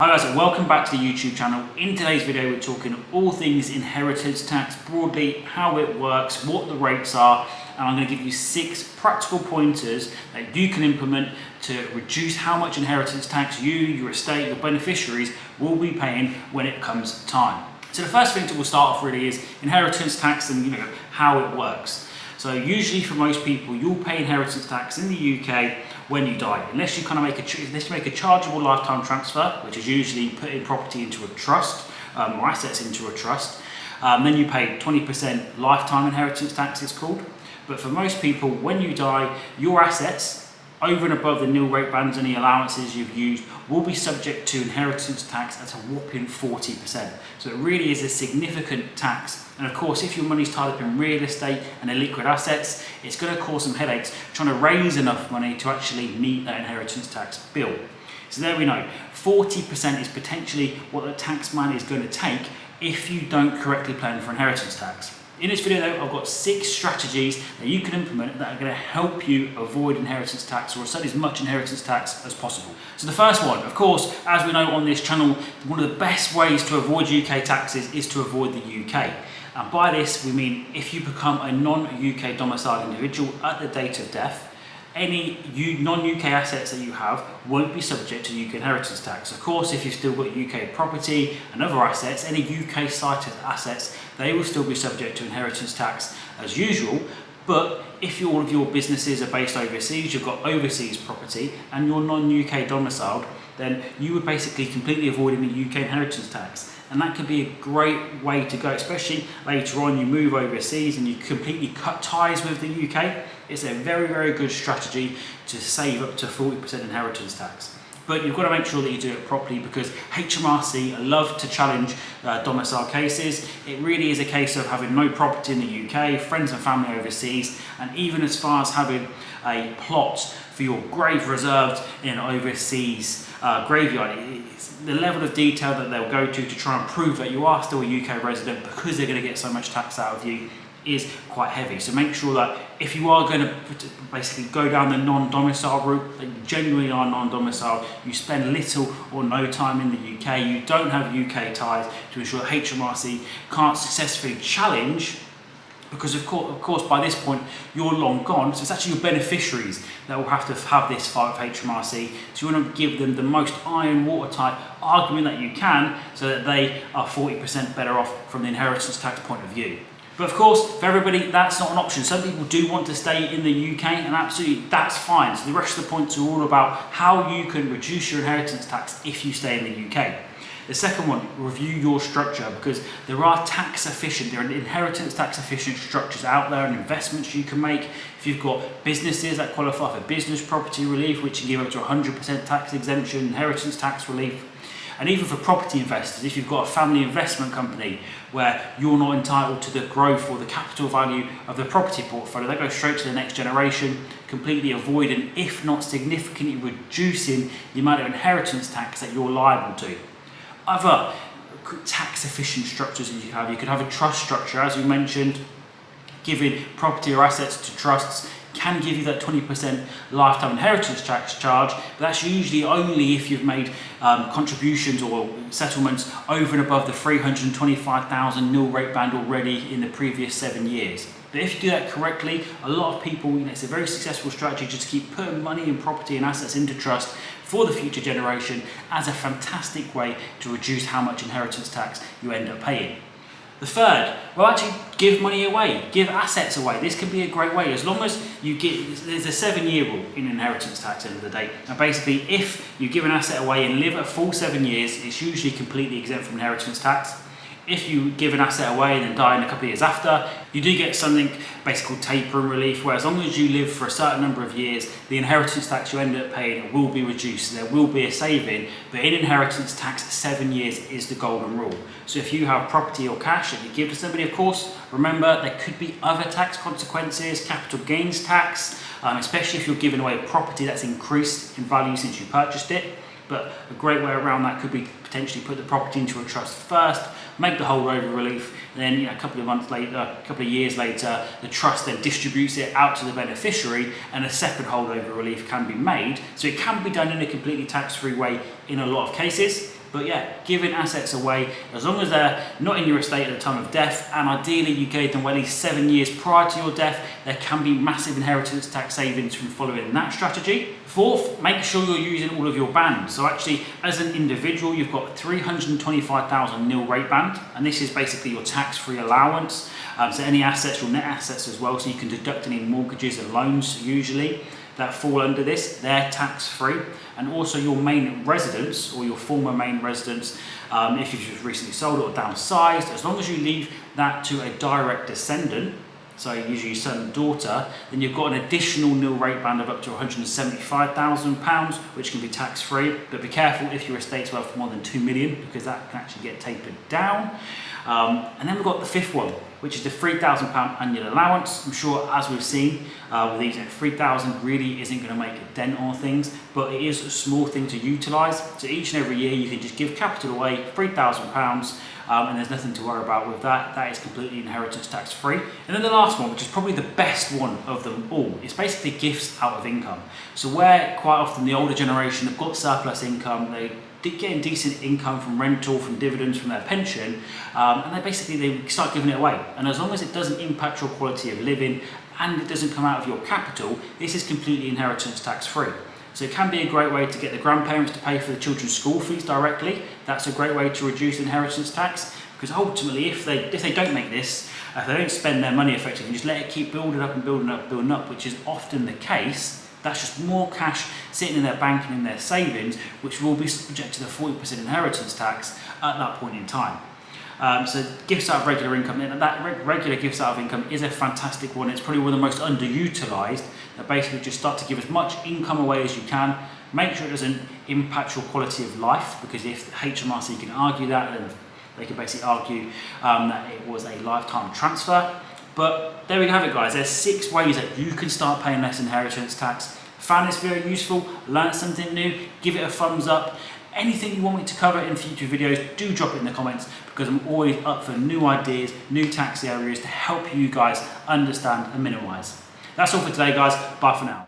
Hi guys, and welcome back to the YouTube channel. In today's video we're talking all things inheritance tax, broadly how it works, what the rates are, and I'm going to give you 6 practical pointers that you can implement to reduce how much inheritance tax you, your estate, your beneficiaries will be paying when it comes time. So the first thing that we'll start off really is inheritance tax and how it works. So usually for most people you'll pay inheritance tax in the UK when you die, unless you make a chargeable lifetime transfer, which is usually putting property into a trust or assets into a trust. Then you pay 20% lifetime inheritance tax, it's called. But for most people, when you die, your assets over and above the nil rate bands and the allowances you've used will be subject to inheritance tax at a whopping 40%. So it really is a significant tax. And of course, if your money's tied up in real estate and illiquid assets, it's going to cause some headaches trying to raise enough money to actually meet that inheritance tax bill. So there we know, 40% is potentially what the tax man is going to take if you don't correctly plan for inheritance tax. In this video though, I've got 6 strategies that you can implement that are going to help you avoid inheritance tax or set as much inheritance tax as possible. So the first one, of course, as we know on this channel, one of the best ways to avoid UK taxes is to avoid the UK. And by this we mean if you become a non-UK domiciled individual at the date of death, any non-UK assets that you have won't be subject to UK inheritance tax. Of course, if you've still got UK property and other assets, any UK cited assets, they will still be subject to inheritance tax as usual. But if all of your businesses are based overseas, you've got overseas property and you're non-UK domiciled, then you would basically completely avoiding the UK inheritance tax. And that could be a great way to go, especially later on you move overseas and you completely cut ties with the UK. It's a very, very good strategy to save up to 40% inheritance tax. But you've got to make sure that you do it properly because HMRC love to challenge domicile cases. It really is a case of having no property in the UK, friends and family overseas, and even as far as having a plot for your grave reserved in an overseas graveyard. It's the level of detail that they'll go to try and prove that you are still a UK resident because they're going to get so much tax out of you is quite heavy. So make sure that if you are going to basically go down the non-domicile route, that you genuinely are non-domicile, you spend little or no time in the UK, you don't have UK ties to ensure that HMRC can't successfully challenge, because of course by this point you're long gone, so it's actually your beneficiaries that will have to have this fight with HMRC. So you want to give them the most iron watertight argument that you can so that they are 40% better off from the inheritance tax point of view. But of course, for everybody, that's not an option. Some people do want to stay in the UK, and absolutely that's fine. So the rest of the points are all about how you can reduce your inheritance tax if you stay in the UK. The second one, review your structure, because there are inheritance tax efficient structures out there and investments you can make. If you've got businesses that qualify for business property relief, which can give up to 100% tax exemption, inheritance tax relief. And even for property investors, if you've got a family investment company where you're not entitled to the growth or the capital value of the property portfolio, that goes straight to the next generation, completely avoiding, if not significantly reducing the amount of inheritance tax that you're liable to. Other tax efficient structures that you could have a trust structure, as we mentioned, giving property or assets to trusts can give you that 20% lifetime inheritance tax charge, but that's usually only if you've made contributions or settlements over and above the 325,000 nil rate band already in the previous 7 years. But if you do that correctly, a lot of people, it's a very successful strategy just to keep putting money in property and assets into trust for the future generation as a fantastic way to reduce how much inheritance tax you end up paying. The third, well, actually give money away, give assets away. This can be a great way as long as you there's a 7-year rule in inheritance tax at the end of the day. And basically, if you give an asset away and live a full 7 years, it's usually completely exempt from inheritance tax. If you give an asset away and then die in a couple of years after, you do get something basically called tapering relief, where as long as you live for a certain number of years, the inheritance tax you end up paying will be reduced. There will be a saving, but in inheritance tax, 7 years is the golden rule. So if you have property or cash that you give to somebody, of course, remember there could be other tax consequences, capital gains tax, especially if you're giving away a property that's increased in value since you purchased it. But a great way around that could be potentially put the property into a trust first, make the holdover relief, and then a couple of years later, the trust then distributes it out to the beneficiary, and a second holdover relief can be made. So it can be done in a completely tax-free way in a lot of cases. But yeah, giving assets away, as long as they're not in your estate at the time of death, and ideally you gave them at least 7 years prior to your death, there can be massive inheritance tax savings from following that strategy. Fourth, make sure you're using all of your bands. So actually, as an individual, you've got 325,000 nil rate band, and this is basically your tax-free allowance. So any assets, your net assets as well, so you can deduct any mortgages and loans usually that fall under this, they're tax-free. And also your main residence or your former main residence, if you've just recently sold it or downsized, as long as you leave that to a direct descendant, so usually your son and daughter, then you've got an additional nil rate band of up to £175,000, which can be tax-free. But be careful if your estate's worth more than 2 million, because that can actually get tapered down. And then we've got the fifth one, which is the £3,000 annual allowance. I'm sure, as we've seen with these, £3,000 really isn't going to make a dent on things, but it is a small thing to utilise. So each and every year you can just give capital away, £3,000, and there's nothing to worry about with that. That is completely inheritance tax free. And then the last one, which is probably the best one of them all, is basically gifts out of income. So where quite often the older generation have got surplus income, they getting decent income from rental, from dividends, from their pension, and they start giving it away. And as long as it doesn't impact your quality of living and it doesn't come out of your capital, this is completely inheritance tax free. So it can be a great way to get the grandparents to pay for the children's school fees directly. That's a great way to reduce inheritance tax, because ultimately if they don't make this, if they don't spend their money effectively and just let it keep building up and building up, building up, which is often the case, that's just more cash sitting in their bank and in their savings, which will be subject to the 40% inheritance tax at that point in time. So gifts out of regular income, that regular gifts out of income is a fantastic one. It's probably one of the most underutilised, that basically just start to give as much income away as you can. Make sure it doesn't impact your quality of life, because if HMRC can argue that, then they can basically argue that it was a lifetime transfer. But there we have it, guys. There's 6 ways that you can start paying less inheritance tax. Found this very useful, learned something new, give it a thumbs up. Anything you want me to cover in future videos, do drop it in the comments, because I'm always up for new ideas, new tax areas to help you guys understand and minimise. That's all for today, guys. Bye for now.